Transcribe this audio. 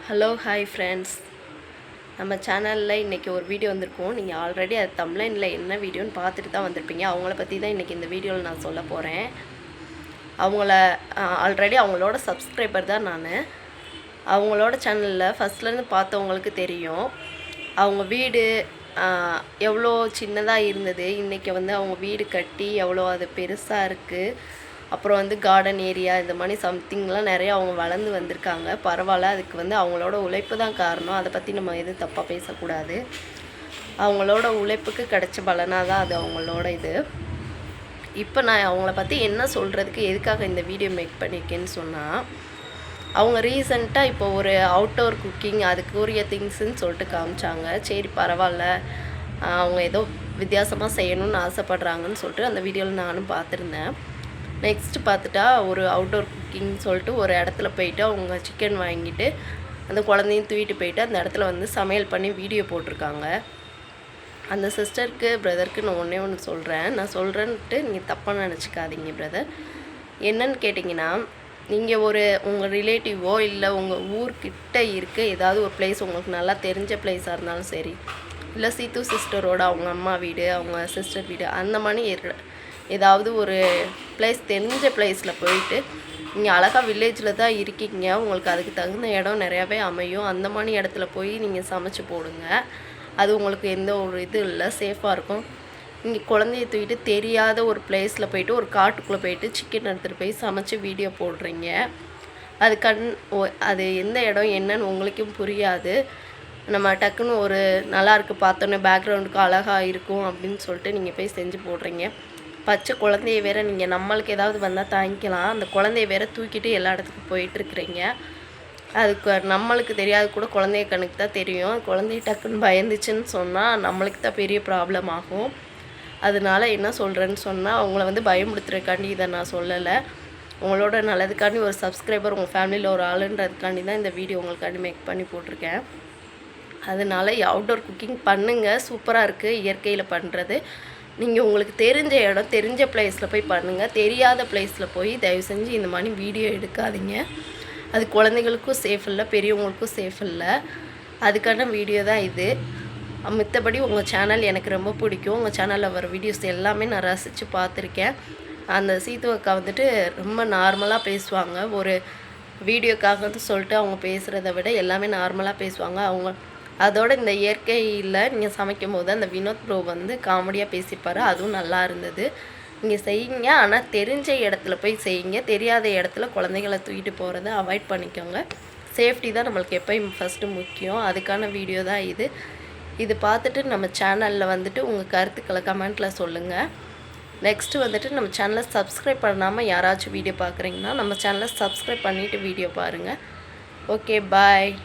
Hello hi friends, நம்ம சேனலில் இன்றைக்கி ஒரு வீடியோ வந்திருக்கோம். நீங்கள் ஆல்ரெடி அது தம்ப்லைனில் என்ன வீடியோன்னு பார்த்துட்டு தான் வந்திருப்பீங்க. அவங்கள பற்றி தான் இன்றைக்கி இந்த வீடியோவில் நான் சொல்ல போகிறேன். ஆல்ரெடி அவங்களோட சப்ஸ்கிரைபர் தான் நான். அவங்களோட சேனலில் ஃபஸ்ட்லேருந்து பார்த்தவங்களுக்கு தெரியும். அவங்க வீடு எவ்வளோ சின்னதாக இருந்தது, இன்றைக்கி அவங்க வீடு கட்டி எவ்வளோ அது பெருசாக இருக்குது. அப்புறம் கார்டன் ஏரியா இந்த மாதிரி சம்திங்லாம் நிறையா அவங்க வளர்ந்து வந்திருக்காங்க. பரவாயில்ல, அதுக்கு அவங்களோட உழைப்பு தான் காரணம். அதை பற்றி நம்ம எதுவும் தப்பாக பேசக்கூடாது. அவங்களோட உழைப்புக்கு கிடைச்ச பலனாக தான் அது அவங்களோட இது. இப்போ நான் அவங்கள பற்றி என்ன சொல்கிறதுக்கு எதுக்காக இந்த வீடியோ மேக் பண்ணியிருக்கேன்னு சொன்னால், அவங்க ரீசெண்டாக இப்போ ஒரு அவுட்டோர் குக்கிங் அதுக்குரிய திங்ஸுன்னு சொல்லிட்டு காமிச்சாங்க. சரி பரவாயில்ல, அவங்க ஏதோ வித்தியாசமாக செய்யணும்னு ஆசைப்பட்றாங்கன்னு சொல்லிட்டு அந்த வீடியோவில் நானும் பார்த்துருந்தேன். நெக்ஸ்ட்டு பார்த்துட்டா ஒரு அவுட்டோர் குக்கிங் சொல்லிட்டு ஒரு இடத்துல போயிட்டு அவங்க சிக்கன் வாங்கிட்டு அந்த குழந்தையும் தூக்கிட்டு போயிட்டு அந்த இடத்துல சமையல் பண்ணி வீடியோ போட்டிருக்காங்க. அந்த சிஸ்டருக்கு பிரதருக்கு நான் ஒன்று சொல்கிறேன். நான் சொல்கிறேன்ட்டு நீங்கள் தப்பாக நினச்சிக்காதீங்க பிரதர். என்னன்னு கேட்டிங்கன்னா, நீங்கள் உங்கள் ரிலேட்டிவோ இல்லை உங்கள் ஊர்கிட்ட இருக்க ஏதாவது ஒரு பிளேஸ் உங்களுக்கு நல்லா தெரிஞ்ச பிளேஸாக இருந்தாலும் சரி, இல்லை சீத்து சிஸ்டரோட அவங்க அம்மா வீடு அவங்க சிஸ்டர் வீடு அந்த மாதிரி ஏதாவது ஒரு பிளேஸ் தெரிஞ்ச பிளேஸில் போயிட்டு நீங்கள் அழகாக வில்லேஜில் தான் இருக்கீங்க, உங்களுக்கு அதுக்கு தகுந்த இடம் நிறையாவே அமையும். அந்த மாதிரி இடத்துல போய் நீங்கள் சமைச்சு போடுங்க. அது உங்களுக்கு எந்த ஒரு இது இல்லை, சேஃபாக இருக்கும். நீங்கள் குழந்தைய தூக்கிட்டு தெரியாத ஒரு பிளேஸில் போயிட்டு ஒரு காட்டுக்குள்ளே போயிட்டு சிக்கன் எடுத்துகிட்டு போய் சமைச்சு வீடியோ போடுறீங்க. அது எந்த இடம் என்னன்னு உங்களுக்கும் புரியாது. நம்ம டக்குன்னு ஒரு நல்லாயிருக்கு பார்த்தோன்னே பேக்ரவுண்டுக்கு அழகாக இருக்கும் அப்படின்னு சொல்லிட்டு நீங்கள் போய் செஞ்சு போடுறீங்க. பச்சை குழந்தைய வேறு நீங்கள் நம்மளுக்கு ஏதாவது வந்தால் தாங்கிக்கலாம், அந்த குழந்தைய வேறு தூக்கிட்டு எல்லா இடத்துக்கும் போயிட்டுருக்குறீங்க. அதுக்கு நம்மளுக்கு தெரியாது கூட, குழந்தைய கணக்கு தான் தெரியும். குழந்தைய டக்குன்னு பயந்துச்சுன்னு சொன்னால் நம்மளுக்கு தான் பெரிய ப்ராப்ளம் ஆகும். அதனால என்ன சொல்கிறேன்னு சொன்னால், அவங்கள பயமுடுத்துறதுக்காண்டி இதை நான் சொல்லலை. உங்களோட நல்லதுக்காண்டி ஒரு சப்ஸ்கிரைபர் உங்கள் ஃபேமிலியில் ஒரு ஆளுன்றதுக்காண்டி தான் இந்த வீடியோ உங்களுக்காண்டி மேக் பண்ணி போட்டிருக்கேன். அதனால் அவுட்டோர் குக்கிங் பண்ணுங்கள், சூப்பராக இருக்குது இயற்கையில் பண்ணுறது. நீங்கள் உங்களுக்கு தெரிஞ்ச இடம் தெரிஞ்ச பிளேஸில் போய் பண்ணுங்கள். தெரியாத பிளேஸில் போய் தயவு செஞ்சு இந்த மாதிரி வீடியோ எடுக்காதீங்க. அது குழந்தைங்களுக்கும் சேஃப் இல்லை, பெரியவங்களுக்கும் சேஃப் இல்லை. அதுக்கான வீடியோ தான் இது. மித்தபடி உங்கள் சேனல் எனக்கு ரொம்ப பிடிக்கும். உங்கள் சேனலில் வர வீடியோஸ் எல்லாமே நான் ரசித்து பார்த்துருக்கேன். அந்த சீத்து அக்கா ரொம்ப நார்மலாக பேசுவாங்க. ஒரு வீடியோக்காக சொல்லிட்டு அவங்க பேசுகிறத விட எல்லாமே நார்மலாக பேசுவாங்க. அதோட இந்த இயற்கையில் நீங்கள் சமைக்கும் போது அந்த வினோத் ப்ரோ காமெடியாக பேசியிருப்பார், அதுவும் நல்லா இருந்தது. நீங்கள் செய்யுங்க, ஆனால் தெரிஞ்ச இடத்துல போய் செய்யுங்க. தெரியாத இடத்துல குழந்தைகளை தூக்கிட்டு போகிறத அவாய்ட் பண்ணிக்கோங்க. சேஃப்டி தான் நம்மளுக்கு எப்போயும் ஃபஸ்ட்டு முக்கியம். அதுக்கான வீடியோ தான் இது. இது பார்த்துட்டு நம்ம சேனலில் உங்கள் கருத்துக்களை கமெண்ட்டில் சொல்லுங்கள். நெக்ஸ்ட்டு நம்ம சேனலை சப்ஸ்கிரைப் பண்ணாமல் யாராச்சும் வீடியோ பார்க்குறீங்கன்னா நம்ம சேனலை சப்ஸ்கிரைப் பண்ணிவிட்டு வீடியோ பாருங்கள். ஓகே, பாய்.